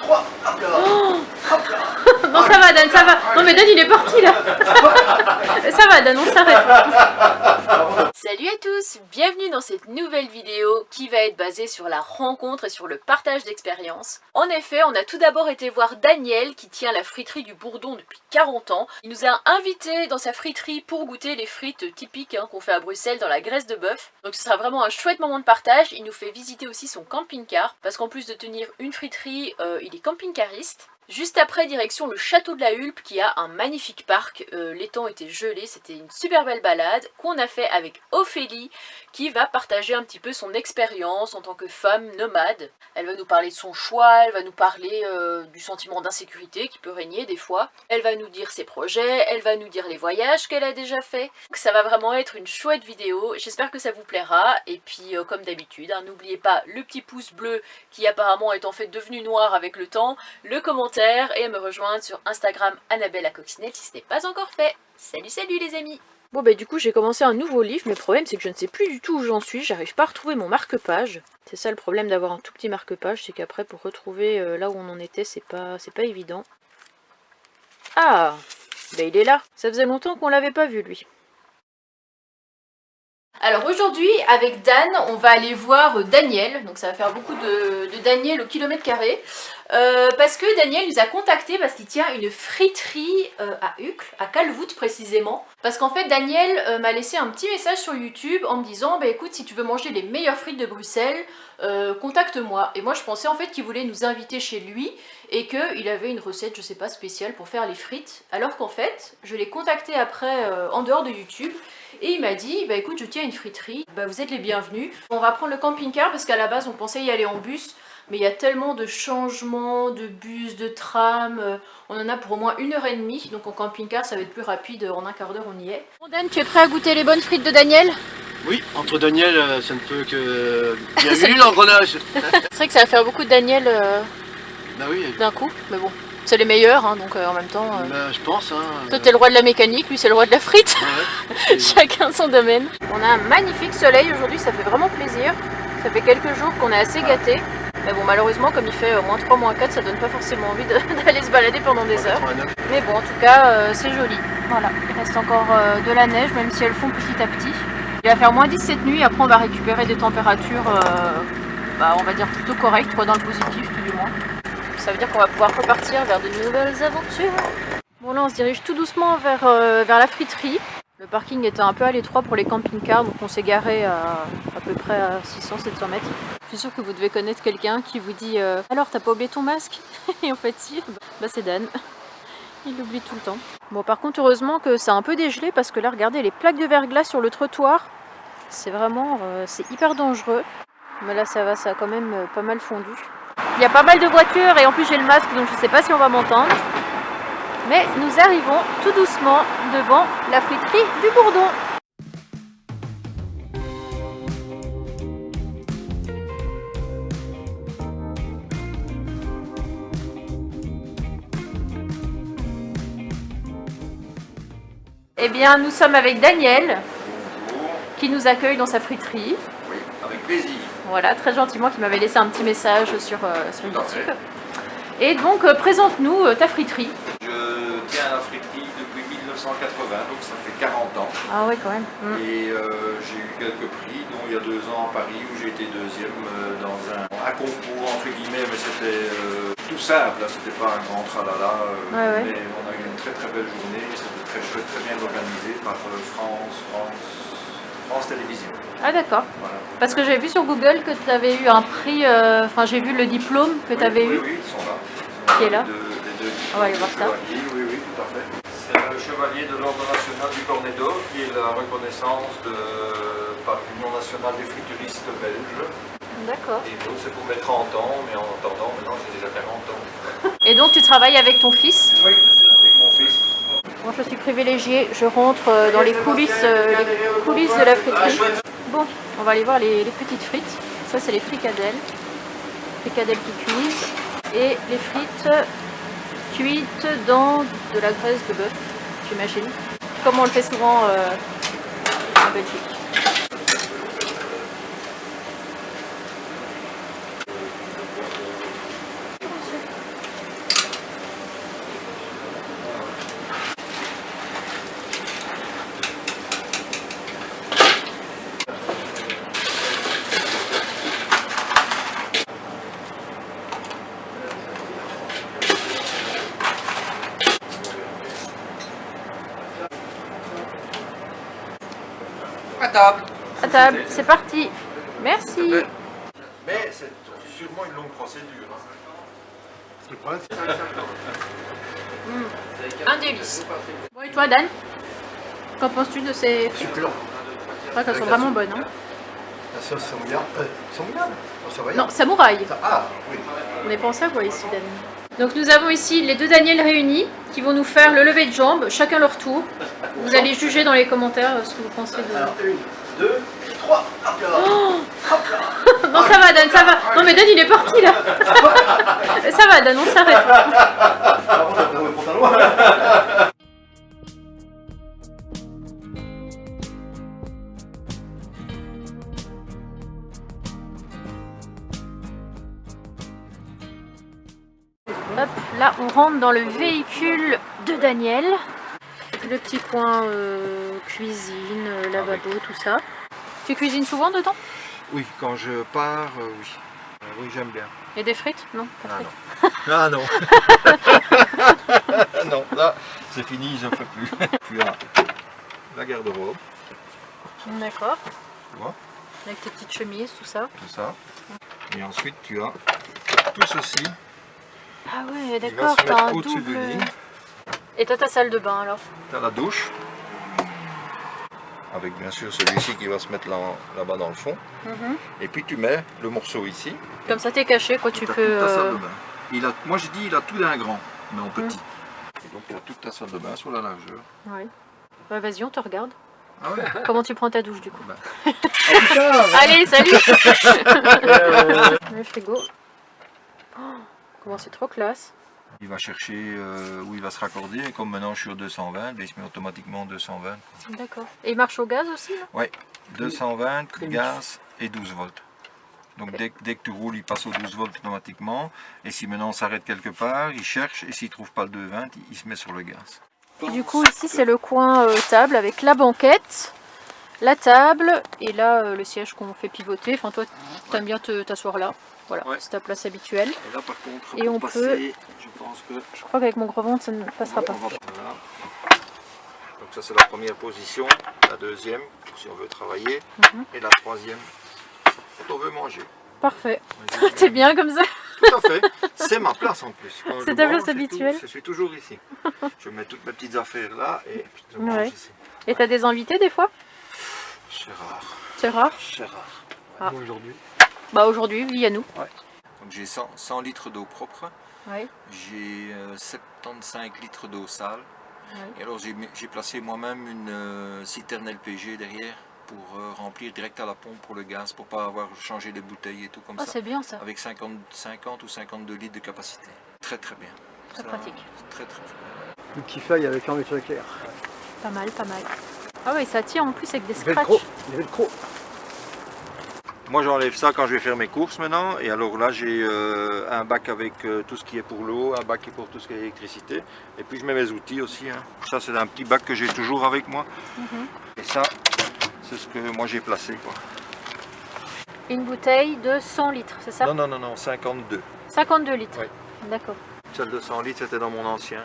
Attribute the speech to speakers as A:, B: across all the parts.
A: 3, hop là.
B: Oh non, ça va, Dan, ça va. Non, mais Dan, il est parti là. Ça va, Dan, on s'arrête. Salut à tous, bienvenue dans cette nouvelle vidéo qui va être basée sur la rencontre et sur le partage d'expériences. En effet, on a tout d'abord été voir Daniel qui tient la friterie du Bourdon depuis 40 ans. Il nous a invités dans sa friterie pour goûter les frites typiques qu'on fait à Bruxelles dans la graisse de bœuf. Donc ce sera vraiment un chouette moment de partage. Il nous fait visiter aussi son camping-car parce qu'en plus de tenir une friterie, il est camping-cariste. Juste après, direction le château de la Hulpe qui a un magnifique parc. L'étang était gelé, c'était une super belle balade qu'on a fait avec Ophélie qui va partager un petit peu son expérience en tant que femme nomade. Elle va nous parler de son choix, elle va nous parler du sentiment d'insécurité qui peut régner des fois. Elle va nous dire ses projets, elle va nous dire les voyages qu'elle a déjà fait. Donc ça va vraiment être une chouette vidéo, j'espère que ça vous plaira. Et puis comme d'habitude, n'oubliez pas le petit pouce bleu qui apparemment est en fait devenu noir avec le temps, le commentaire et à me rejoindre sur Instagram Annabelle la Coccinelle si ce n'est pas encore fait. Salut les amis. Bon bah du coup j'ai commencé un nouveau livre, mais le problème c'est que je ne sais plus du tout où j'en suis, j'arrive pas à retrouver mon marque-page. C'est ça le problème d'avoir un tout petit marque-page, c'est qu'après pour retrouver là où on en était c'est pas évident. Ah bah il est là, ça faisait longtemps qu'on l'avait pas vu lui. Alors aujourd'hui avec Dan on va aller voir Daniel, donc ça va faire beaucoup de Daniel au kilomètre carré, parce que Daniel nous a contacté parce qu'il tient une friterie à Uccle, à Calvoute précisément, parce qu'en fait Daniel m'a laissé un petit message sur YouTube en me disant bah écoute si tu veux manger les meilleures frites de Bruxelles, contacte-moi. Et moi je pensais en fait qu'il voulait nous inviter chez lui et qu'il avait une recette je sais pas spéciale pour faire les frites, alors qu'en fait je l'ai contacté après en dehors de YouTube. Et il m'a dit, bah écoute je tiens une friterie, bah vous êtes les bienvenus. On va prendre le camping-car parce qu'à la base on pensait y aller en bus, mais il y a tellement de changements, de bus, de tram, on en a pour au moins 1h30, donc en camping-car ça va être plus rapide, en un quart d'heure on y est. Bon Dan, tu es prêt à goûter les bonnes frites de Daniel?
A: Oui, entre Daniel, ça ne peut que... Bienvenue l'engrenage.
B: C'est vrai que ça va faire beaucoup de Daniel
A: Bah oui.
B: d'un coup, mais bon. C'est les meilleurs, hein, donc en même temps...
A: Bah, je pense.
B: Toi t'es le roi de la mécanique, lui c'est le roi de la frite.
A: Ouais.
B: Chacun son domaine. On a un magnifique soleil aujourd'hui, ça fait vraiment plaisir. Ça fait quelques jours qu'on est assez gâtés. Mais bon malheureusement comme il fait -3, -4, ça donne pas forcément envie d'aller se balader pendant des heures. Mais bon en tout cas c'est joli. Voilà, il reste encore de la neige même si elles font petit à petit. Il va faire -10 cette nuit, après on va récupérer des températures on va dire plutôt correctes, quoi, dans le positif tout du moins. Ça veut dire qu'on va pouvoir repartir vers de nouvelles aventures. Bon là on se dirige tout doucement vers la friterie. Le parking était un peu à l'étroit pour les camping-cars, donc on s'est garé à peu près à 600-700 mètres. Je suis sûre que vous devez connaître quelqu'un qui vous dit alors t'as pas oublié ton masque? Et en fait si, bah c'est Dan. Il l'oublie tout le temps. Bon par contre heureusement que c'est un peu dégelé parce que là regardez les plaques de verglas sur le trottoir. C'est vraiment, c'est hyper dangereux. Mais là ça va, ça a quand même pas mal fondu. Il y a pas mal de voitures et en plus j'ai le masque donc je sais pas si on va m'entendre. Mais nous arrivons tout doucement devant la friterie du Bourdon. Eh bien nous sommes avec Daniel qui nous accueille dans sa friterie.
A: Oui, avec plaisir.
B: Voilà, très gentiment, qui m'avait laissé un petit message sur YouTube. Et donc, présente-nous ta friterie.
C: Je tiens à la friterie depuis 1980, donc ça fait 40 ans.
B: Ah ouais, quand même.
C: Et j'ai eu quelques prix, dont il y a 2 ans à Paris, où j'ai été deuxième dans un concours, entre guillemets, mais c'était tout simple, hein, c'était pas un grand tralala. Mais on a eu une très très belle journée, c'était très chouette, très bien organisé par France Télévisions.
B: Ah d'accord.
C: Voilà.
B: Parce que j'ai vu sur Google que tu avais eu un prix, enfin j'ai vu le diplôme que tu avais eu.
C: Oui, ils sont là.
B: Qui est là.
C: Les deux
B: On va aller voir ça.
C: Oui, tout à fait. C'est le chevalier de l'Ordre national du Cornet d'Or, qui est la reconnaissance par l'Union nationale des frituristes belges.
B: D'accord.
C: Et l'autre c'est pour mes 30 ans, mais en attendant, maintenant j'ai déjà 40 ans.
B: Et donc tu travailles avec ton fils?
C: Oui, avec mon fils.
B: Bon, je suis privilégiée, je rentre dans les coulisses de la friterie. Bon, on va aller voir les petites frites. Ça c'est les fricadelles. Fricadelles qui cuisent. Et les frites cuites dans de la graisse de bœuf, j'imagine. Comme on le fait souvent en Belgique.
C: table.
B: À table, c'est parti. Merci.
C: Mais c'est sûrement une longue procédure.
A: Le problème, c'est
B: Un délice. Bon, et toi, Dan? Qu'en penses-tu de ces frites?
A: succulent.
B: Je crois qu'elles sont vraiment bonnes. Hein.
A: La sauce samoyarde. Samoyarde? Non, savoyarde.
B: Non, samouraï.
A: Ah, oui.
B: On est pensé à quoi ici, Dan? Donc nous avons ici les deux Daniel réunis qui vont nous faire le lever de jambes, chacun leur tour. Vous allez juger dans les commentaires ce que vous pensez de...
A: Alors, 1, 2, 3. Hop là.
B: Oh non, ça va, Dan, ça va. Non, mais Dan, il est parti là. Ça va, Dan, on s'arrête.
A: Par contre, t'as trouvé le pantalon.
B: Hop, là, on rentre dans le véhicule de Daniel. Le petit coin cuisine, lavabo, tout ça. Tu cuisines souvent dedans?
C: Oui, quand je pars, oui. Oui, j'aime bien.
B: Et des frites? Non, pas frites.
C: Ah non. Non, là, c'est fini, je ne fais plus. Tu as la garde-robe,
B: D'accord.
C: tu vois,
B: Avec tes petites chemises, tout ça.
C: tout ça. Et ensuite, tu as tout ceci
B: Ah ouais,
C: qui va
B: d'accord,
C: se
B: t'as
C: mettre
B: un
C: au-dessus du
B: double...
C: lit.
B: Et toi, ta salle de bain alors?
C: Tu as la douche, avec bien sûr celui-ci qui va se mettre là-bas dans le fond. Et puis tu mets le morceau ici.
B: Comme ça, t'es caché, quoi, tu
C: T'as
B: peux...
C: toute ta salle de bain. Moi je dis il a tout d'un grand, mais en petit. Et donc tu as toute ta salle de bain sur la largeur.
B: Ouais. Bah, vas-y, on te regarde.
C: Ah ouais.
B: Comment tu prends ta douche, du coup?
C: Bah.
B: Allez, salut. Le frigo. Oh, comment c'est trop classe.
C: Il va chercher où il va se raccorder, et comme maintenant je suis au 220, il se met automatiquement 220.
B: D'accord. Et il marche au gaz aussi, là?
C: Oui, 220, gaz et 12 volts. Donc dès que tu roules, il passe au 12 volts automatiquement. Et si maintenant on s'arrête quelque part, il cherche, et s'il ne trouve pas le 220, il se met sur le gaz.
B: Et du coup, ici, c'est le coin table avec la banquette, la table, et là, le siège qu'on fait pivoter. Enfin, toi, t'aimes bien t'asseoir là. Voilà,
C: Ouais.
B: c'est ta place habituelle.
C: Et là par contre,
B: Et
C: pour
B: on
C: passer,
B: peut-
C: je pense que...
B: Je crois qu'avec mon gros ventre, ça ne passera pas.
C: Voilà. Donc ça c'est la première position, la deuxième, si on veut travailler, et la troisième, quand on veut manger.
B: Parfait. T'es bien comme ça?
C: Tout à fait, c'est ma place en plus. Quand
B: C'est
C: je
B: ta
C: mange,
B: place habituelle.
C: Je suis toujours ici. Je mets toutes mes petites affaires là et je mange
B: Ouais.
C: ici.
B: Et t'as des invités des fois?
C: C'est rare,
B: C'est rare.
C: c'est rare.
B: Ah.
A: Aujourd'hui.
B: Bah aujourd'hui, oui, à nous.
C: Donc j'ai 100 litres d'eau propre,
B: Ouais.
C: j'ai 75 litres d'eau sale.
B: Ouais.
C: Et alors j'ai placé moi-même une citerne LPG derrière pour remplir direct à la pompe pour le gaz, pour pas avoir changé les bouteilles et tout comme
B: Oh,
C: ça.
B: c'est bien ça.
C: Avec 50 ou 52 litres de capacité. Très très bien.
B: Très
C: Ça,
B: pratique.
C: Très très bien.
A: Le petit feuille avec fermeture éclair.
B: Pas mal, pas mal. Ah ouais, ça tient en plus avec des
A: Velcro.
B: scratchs.
A: Les velcro.
C: Moi j'enlève ça quand je vais faire mes courses maintenant, et alors là j'ai un bac avec tout ce qui est pour l'eau, un bac qui est pour tout ce qui est électricité, et puis je mets mes outils aussi. Hein. Ça c'est un petit bac que j'ai toujours avec moi, et ça c'est ce que moi j'ai placé quoi.
B: Une bouteille de 100 litres, c'est ça?
C: Non, 52.
B: 52 litres.
C: Oui.
B: D'accord.
C: Celle de 100 litres c'était dans mon ancien.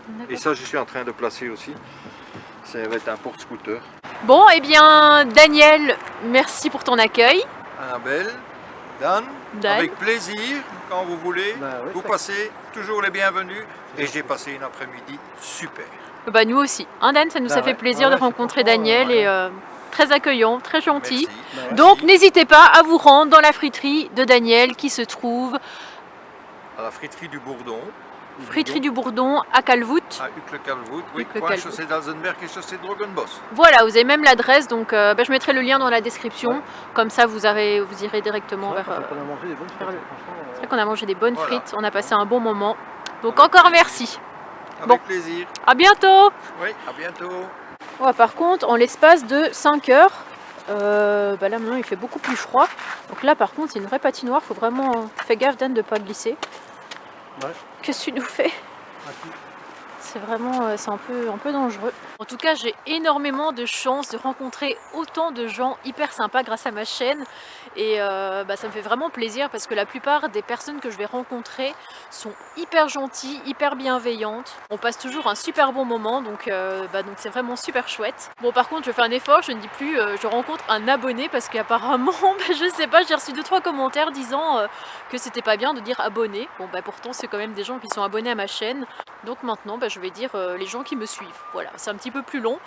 B: D'accord.
C: Et ça je suis en train de placer aussi. Ça va être un porte-scooter.
B: Bon, eh bien, Daniel, merci pour ton accueil.
C: Annabelle, Dan,
B: Dan.
C: avec plaisir, quand vous voulez,
A: Bah oui,
C: vous
A: ça-
C: passez toujours les bienvenus. Et j'ai passé une après-midi super.
B: Bah nous aussi. Hein, Dan, ça nous
A: Bah
B: a fait
A: ouais.
B: plaisir
A: Ouais,
B: de
A: c'est
B: rencontrer
A: pourquoi,
B: Daniel
A: ouais.
B: et très accueillant, très gentil.
C: Merci.
A: Bah ouais.
B: Donc n'hésitez pas à vous rendre dans la friterie de Daniel qui se trouve
C: À la friterie du Bourdon,
B: friterie du Bourdon à Calvoute.
C: à Uccle-Calvout, oui,
B: Uccle
C: coin
B: Calvout.
C: chaussée d'Alzenberg et chaussée de Drogenbos.
B: Voilà, vous avez même l'adresse, donc je mettrai le lien dans la description. Comme ça, vous irez directement vers...
A: On a mangé des bonnes
B: vers le-
A: frites, franchement.
B: C'est vrai qu'on a mangé des bonnes
C: Voilà.
B: frites, on a passé un bon moment. Donc encore merci.
C: Avec
B: Bon.
C: plaisir.
B: À bientôt.
C: Oui, à bientôt.
B: Ouais, par contre, en l'espace de 5 heures, bah là maintenant il fait beaucoup plus froid. Donc là par contre c'est une vraie patinoire, faut vraiment faire gaffe Dan de ne pas glisser.
A: Ouais.
B: Qu'est-ce que tu nous fais? C'est vraiment, c'est un peu dangereux. En tout cas, j'ai énormément de chance de rencontrer autant de gens hyper sympas grâce à ma chaîne. Et ça me fait vraiment plaisir parce que la plupart des personnes que je vais rencontrer sont hyper gentilles, hyper bienveillantes. On passe toujours un super bon moment, donc c'est vraiment super chouette. Bon, par contre, je fais un effort, je ne dis plus je rencontre un abonné parce qu'apparemment, je sais pas, j'ai reçu 2-3 commentaires disant que c'était pas bien de dire abonné. Bon, pourtant, c'est quand même des gens qui sont abonnés à ma chaîne. Donc maintenant, je vais dire les gens qui me suivent. Voilà, c'est un petit peu plus long.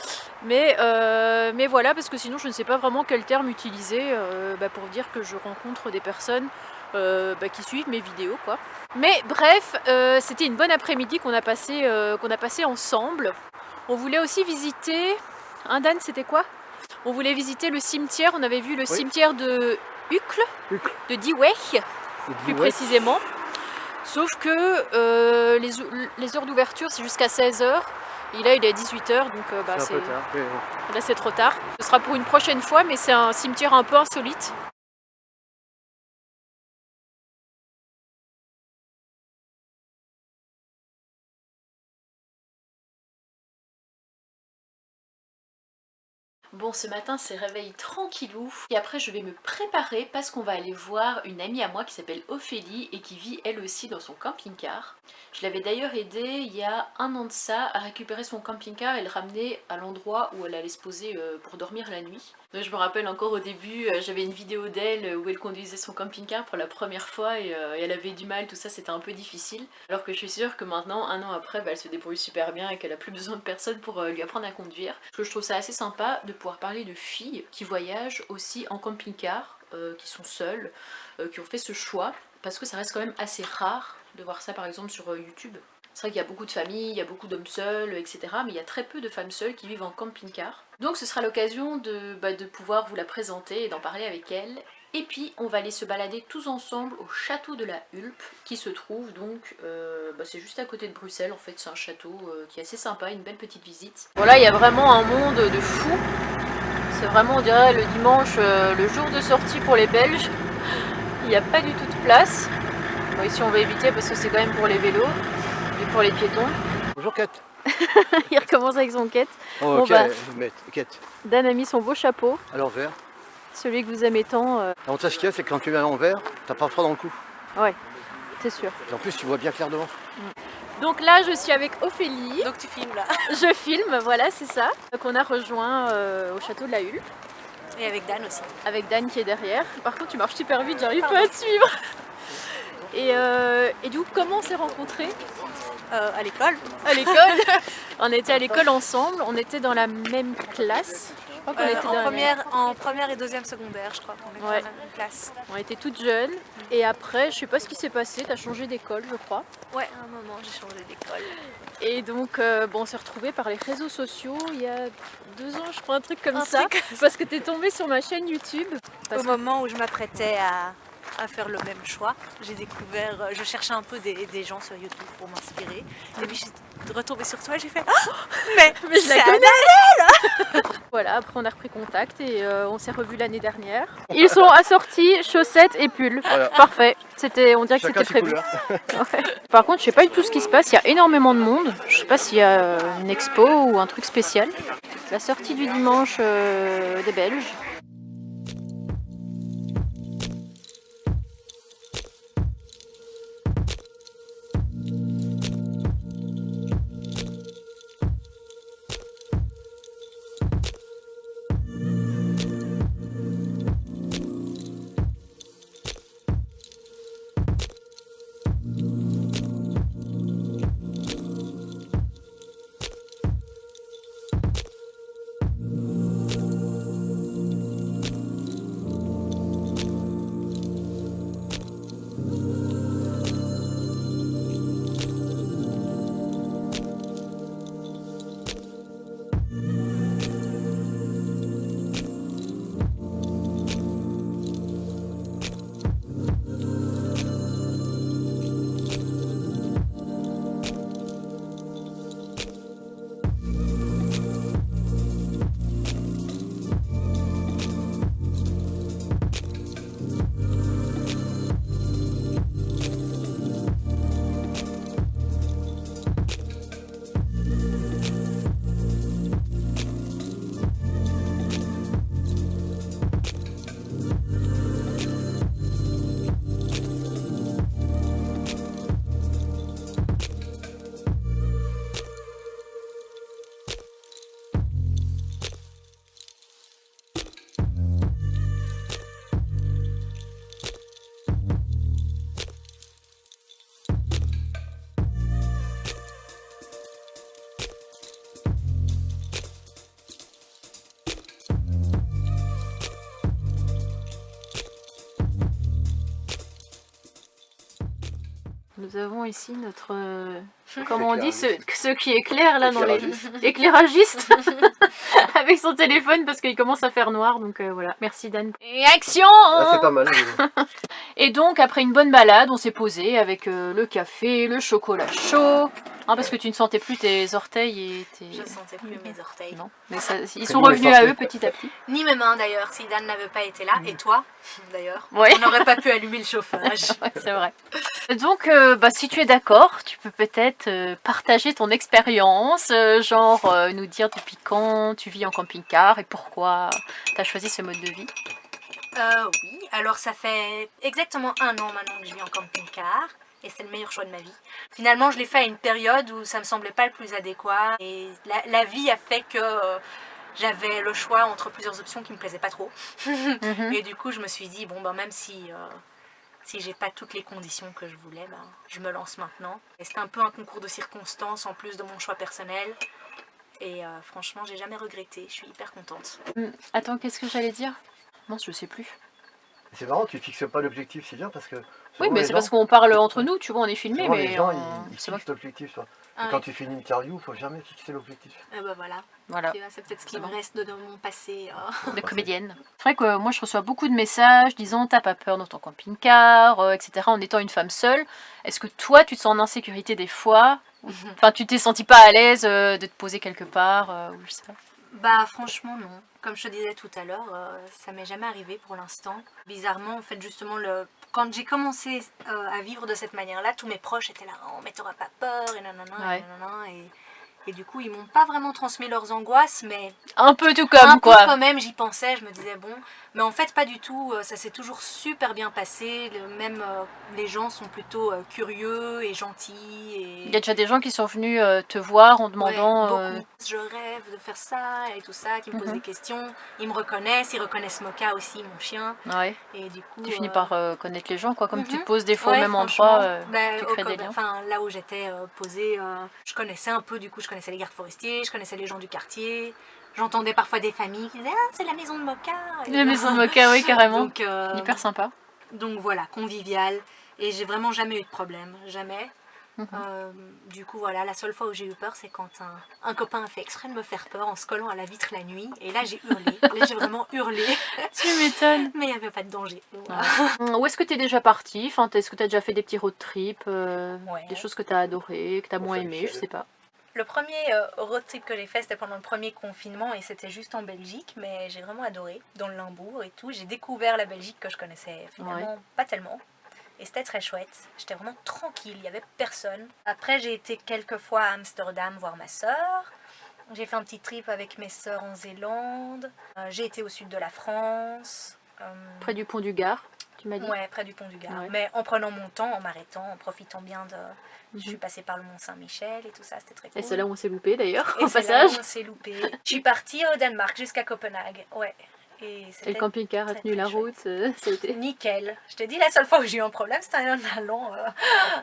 B: Mais voilà, parce que sinon, je ne sais pas vraiment quel terme utiliser pour dire que je rencontre des personnes qui suivent mes vidéos, quoi. Mais bref, c'était une bonne après-midi qu'on a passé ensemble. On voulait aussi visiter... Dan, c'était quoi? On voulait visiter le cimetière. On avait vu le cimetière de Uccle, de Dieweich, plus précisément. Sauf que les heures d'ouverture, c'est jusqu'à 16 h. Et là, il est à 18 h, donc là, c'est trop tard. Ce sera pour une prochaine fois, mais c'est un cimetière un peu insolite. Bon, ce matin c'est réveil tranquillou et après je vais me préparer parce qu'on va aller voir une amie à moi qui s'appelle Ophélie et qui vit elle aussi dans son camping-car. Je l'avais d'ailleurs aidée il y a 1 an de ça à récupérer son camping-car et le ramener à l'endroit où elle allait se poser pour dormir la nuit. Donc je me rappelle encore au début, j'avais une vidéo d'elle où elle conduisait son camping-car pour la première fois et elle avait du mal, tout ça, c'était un peu difficile. Alors que je suis sûre que maintenant, 1 an après, elle se débrouille super bien et qu'elle a plus besoin de personne pour lui apprendre à conduire. Parce que je trouve ça assez sympa de pouvoir parler de filles qui voyagent aussi en camping-car, qui sont seules, qui ont fait ce choix, parce que ça reste quand même assez rare de voir ça par exemple sur YouTube. C'est vrai qu'il y a beaucoup de familles, il y a beaucoup d'hommes seuls, etc. Mais il y a très peu de femmes seules qui vivent en camping-car. Donc ce sera l'occasion de pouvoir vous la présenter et d'en parler avec elle. Et puis on va aller se balader tous ensemble au château de la Hulpe, qui se trouve donc, c'est juste à côté de Bruxelles en fait, c'est un château qui est assez sympa, une belle petite visite. Voilà, il y a vraiment un monde de fou. C'est vraiment, on dirait, le dimanche, le jour de sortie pour les Belges. Il n'y a pas du tout de place. Bon, ici on va éviter parce que c'est quand même pour les vélos. Et pour les piétons.
A: Bonjour Kate.
B: Il recommence avec son quête.
A: Oh,
B: bon,
A: Kate.
B: Dan a mis son beau chapeau.
A: À l'envers.
B: Celui que vous aimez tant.
A: L'avantage qu'il y a, c'est que quand tu mets à l'envers, t'as pas froid dans le cou.
B: Ouais, c'est sûr.
A: Et en plus, tu vois bien clair devant.
B: Donc là, je suis avec Ophélie.
D: Donc tu filmes là.
B: Je filme, voilà, c'est ça. Donc on a rejoint au château de la Hulpe.
D: Et avec Dan aussi.
B: Avec Dan qui est derrière. Par contre, tu marches super vite, j'arrive pas à te suivre. Et du coup, comment on s'est rencontrés?
D: À l'école.
B: À l'école. On était à l'école ensemble, on était dans la même classe. Je crois qu'on était
D: en première et deuxième secondaire, je crois qu'on était dans la même classe.
B: On était toutes jeunes. Et après, je sais pas ce qui s'est passé, t'as changé d'école, je crois.
D: Ouais, à un moment, j'ai changé d'école.
B: Et donc, on s'est retrouvés par les réseaux sociaux il y a 2 ans, je crois, un truc comme ça. Parce que t'es tombée sur ma chaîne YouTube.
D: Au moment où je m'apprêtais à faire le même choix, j'ai découvert, je cherchais un peu des gens sur YouTube pour m'inspirer. Et puis je suis retombée sur toi et j'ai fait oh, mais
B: je la connais. Voilà, après on a repris contact et on s'est revus l'année dernière. Ils sont assortis chaussettes et pulls. Voilà. Parfait. On dirait que c'était prévu. Ouais. Par contre, je sais pas du tout ce qui se passe. Il y a énormément de monde. Je sais pas s'il y a une expo ou un truc spécial. La sortie du dimanche des Belges. nous avons ici notre... comment on dit, ce qui éclaire là dans les... Éclairagiste avec son téléphone parce qu'il commence à faire noir, donc voilà. Merci Dan. Et action.
A: Ah, c'est pas mal.
B: Et donc après une bonne balade, on s'est posé avec le café, le chocolat chaud. Hein, parce que tu ne sentais plus tes orteils et tes...
D: Je ne sentais plus mes orteils.
B: Non, mais ça, ils sont revenus à eux petit à petit.
D: Ni mes mains d'ailleurs, si Dan n'avait pas été là. Et toi, d'ailleurs,
B: Ouais.
D: on n'aurait pas pu allumer le chauffage.
B: Ouais, c'est vrai. Donc, si tu es d'accord, tu peux peut-être partager ton expérience, nous dire depuis quand tu vis en camping-car et pourquoi tu as choisi ce mode de vie.
D: Oui, alors ça fait exactement 1 an maintenant que je vis en camping-car. Et c'est le meilleur choix de ma vie. Finalement, je l'ai fait à une période où ça me semblait pas le plus adéquat. Et la vie a fait que j'avais le choix entre plusieurs options qui me plaisaient pas trop. Et du coup, je me suis dit, bon, ben, même si j'ai pas toutes les conditions que je voulais, ben, je me lance maintenant. Et c'était un peu un concours de circonstances en plus de mon choix personnel. Et franchement, j'ai jamais regretté. Je suis hyper contente.
B: Attends, qu'est-ce que j'allais dire? Non, je sais plus.
A: C'est marrant, tu fixes pas l'objectif, c'est bien parce que...
B: Oui, mais c'est parce qu'on parle entre nous, tu vois, on est filmé, mais
A: les gens, ils
B: c'est
A: fixent l'objectif, toi.
D: Ah
A: Quand
D: oui.
A: tu fais une interview, il faut jamais fixer l'objectif.
D: Et ben voilà.
B: voilà.
D: Tu vois, c'est peut-être ce qui me reste de mon passé.
B: De comédienne. C'est vrai que moi je reçois beaucoup de messages disant t'as pas peur dans ton camping-car, etc. En étant une femme seule. Est-ce que toi tu te sens en insécurité des fois? Enfin tu t'es senti pas à l'aise de te poser quelque part ou je sais pas.
D: Bah franchement non. Comme je te disais tout à l'heure, ça m'est jamais arrivé pour l'instant. Bizarrement, en fait justement, quand j'ai commencé à vivre de cette manière-là, tous mes proches étaient là, oh mais t'auras pas peur et nanana,
B: Ouais.
D: et nanana, et du coup ils m'ont pas vraiment transmis leurs angoisses, mais
B: Un peu tout comme
D: un peu
B: quoi.
D: quand même j'y pensais, je me disais bon, mais en fait pas du tout, ça s'est toujours super bien passé, même les gens sont plutôt curieux et gentils. Et...
B: Il y a déjà des gens qui sont venus te voir en demandant...
D: Ouais, beaucoup. Je rêve de faire ça et tout ça, qui me posent des questions. Ils me reconnaissent, ils reconnaissent Moka aussi, mon chien.
B: Ouais.
D: Et du coup,
B: Tu finis par connaître les gens, quoi. Comme tu te poses des fois
D: ouais,
B: au même
D: franchement,
B: endroit,
D: bah,
B: tu crées des liens.
D: Enfin, là où j'étais posée, je connaissais un peu, du coup, je connaissais les gardes forestiers, je connaissais les gens du quartier. J'entendais parfois des familles qui disaient ah, c'est la maison de Moka.
B: La maison de Moka, oui, carrément.
D: Donc,
B: Hyper sympa.
D: donc voilà, convivial. Et j'ai vraiment jamais eu de problème, jamais. Du coup voilà, la seule fois où j'ai eu peur c'est quand un copain a fait exprès de me faire peur en se collant à la vitre la nuit et là j'ai hurlé, là j'ai vraiment hurlé.
B: Tu m'étonnes.
D: Mais il n'y avait pas de danger.
B: Où est-ce que tu es déjà partie? Enfin, est-ce que tu as déjà fait des petits road trips,
D: Ouais.
B: des choses que tu as adorées, que tu as moins aimées, je sais pas.
D: Le premier road trip que j'ai fait c'était pendant le premier confinement et c'était juste en Belgique, mais j'ai vraiment adoré, dans le Limbourg et tout. J'ai découvert la Belgique que je connaissais finalement pas tellement. Et c'était très chouette. J'étais vraiment tranquille, il n'y avait personne. Après, j'ai été quelques fois à Amsterdam voir ma sœur. J'ai fait un petit trip avec mes sœurs en Zélande. J'ai été au sud de la France.
B: Près du pont du Gard, tu m'as dit?
D: Ouais, près du pont du Gard.
B: Ouais.
D: Mais en prenant mon temps, en m'arrêtant, en profitant bien de... Je suis passée par le Mont Saint-Michel et tout ça, c'était très cool.
B: Et c'est là où on s'est loupé d'ailleurs,
D: Et
B: au
D: c'est
B: passage.
D: là où on s'est loupé. Je suis partie au Danemark jusqu'à Copenhague. Ouais. Et
B: Et le camping-car a
D: très,
B: tenu
D: très
B: la
D: chouette.
B: route, ça a été...
D: Nickel. Je te dis, la seule fois où j'ai eu un problème, c'était en allant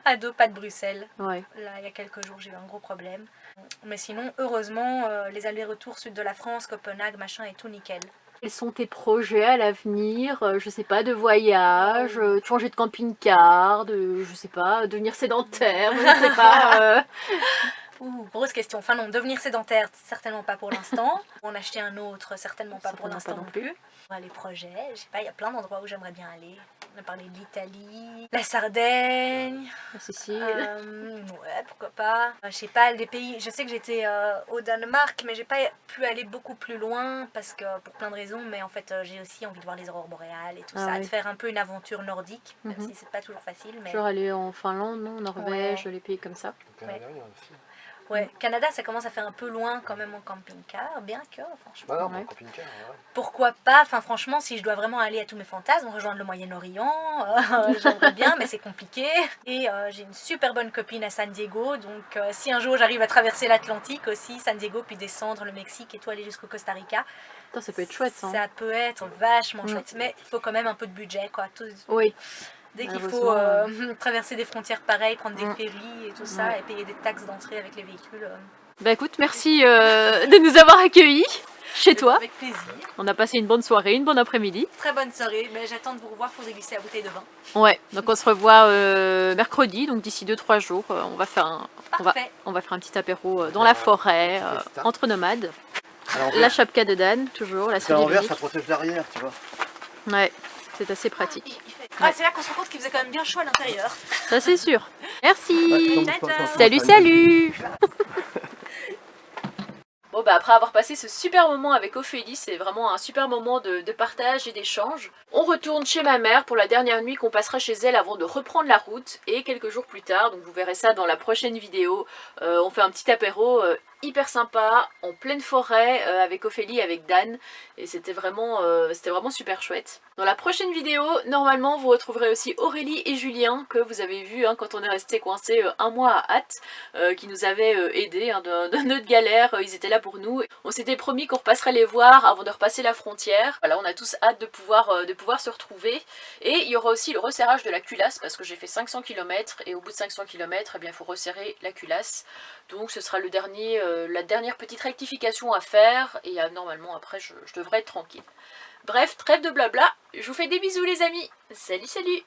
D: à 2 pas de Bruxelles.
B: Ouais.
D: Là, il y a quelques jours, j'ai eu un gros problème. Mais sinon, heureusement, les allers-retours sud de la France, Copenhague, machin, et tout nickel.
B: Quels sont tes projets à l'avenir? Je sais pas, de voyage, de changer de camping-car, de, je sais pas, devenir sédentaire, je sais pas.
D: Ouh, grosse question. Enfin non, devenir sédentaire, certainement pas pour l'instant. En acheter un autre, certainement pas pour
B: Certainement
D: l'instant
B: pas
D: non
B: non
D: plus. Les projets, je sais pas, il y a plein d'endroits où j'aimerais bien aller. On a parlé de l'Italie, la Sardaigne.
B: La Sicile.
D: Ouais, pourquoi pas. Je sais pas, les pays. Je sais que j'étais au Danemark, mais j'ai pas pu aller beaucoup plus loin parce que pour plein de raisons. Mais en fait, j'ai aussi envie de voir les aurores boréales et tout ça,
B: oui.
D: de faire un peu une aventure nordique, même si c'est pas toujours facile. Mais
B: Genre aller en Finlande, non? Norvège,
D: Ouais.
B: les pays comme ça.
D: ouais, Canada, ça commence à faire un peu loin quand même en camping-car, bien que franchement.
A: Bah non,
B: Ouais.
A: pour camping-car, ouais.
D: Pourquoi pas, enfin franchement, si je dois vraiment aller à tous mes fantasmes, rejoindre le Moyen-Orient, j'aimerais bien, mais c'est compliqué. Et j'ai une super bonne copine à San Diego, donc si un jour j'arrive à traverser l'Atlantique aussi, San Diego, puis descendre le Mexique et tout, aller jusqu'au Costa Rica,
B: Putain, ça peut être chouette, ça.
D: ça peut être vachement chouette, mais il faut quand même un peu de budget, quoi.
B: Oui.
D: Dès qu'il faut
B: Malheureusement,
D: traverser des frontières pareilles, prendre des ferries et tout ça,
B: Ouais.
D: et payer des taxes d'entrée avec les véhicules.
B: Bah écoute, merci de nous avoir accueillis. chez toi.
D: Avec plaisir.
B: On a passé une bonne soirée, une bonne après-midi.
D: Très bonne soirée. Mais j'attends de vous revoir pour déguster la bouteille de vin.
B: Ouais, donc on se revoit mercredi, donc d'ici 2-3 jours. On va faire un,
D: Parfait.
B: on va faire un petit apéro dans la forêt, entre nomades.
A: À
B: La chapka de Dan, toujours, la
A: C'est à l'envers,
B: série.
A: ça protège l'arrière, tu vois.
B: Ouais, c'est assez pratique.
D: Ah, c'est là qu'on se rend compte qu'il faisait quand même bien chaud à l'intérieur.
B: Ça c'est sûr. Merci.
D: Ciao, ciao.
B: Salut, salut. Bon bah après avoir passé ce super moment avec Ophélie, c'est vraiment un super moment de partage et d'échange. On retourne chez ma mère pour la dernière nuit qu'on passera chez elle avant de reprendre la route. Et quelques jours plus tard, donc vous verrez ça dans la prochaine vidéo, on fait un petit apéro hyper sympa, en pleine forêt, avec Ophélie, avec Dan. Et c'était vraiment super chouette. Dans la prochaine vidéo, normalement, vous retrouverez aussi Aurélie et Julien, que vous avez vu quand on est resté coincé un mois à Hatt, qui nous avaient aidés de notre galère. Ils étaient là pour nous. On s'était promis qu'on repasserait les voir avant de repasser la frontière. Voilà, on a tous hâte de pouvoir se retrouver. Et il y aura aussi le resserrage de la culasse, parce que j'ai fait 500 km, et au bout de 500 km, eh bien, il faut resserrer la culasse. Donc ce sera la dernière petite rectification à faire, et normalement après je devrais être tranquille. Bref, trêve de blabla, je vous fais des bisous les amis. Salut, salut.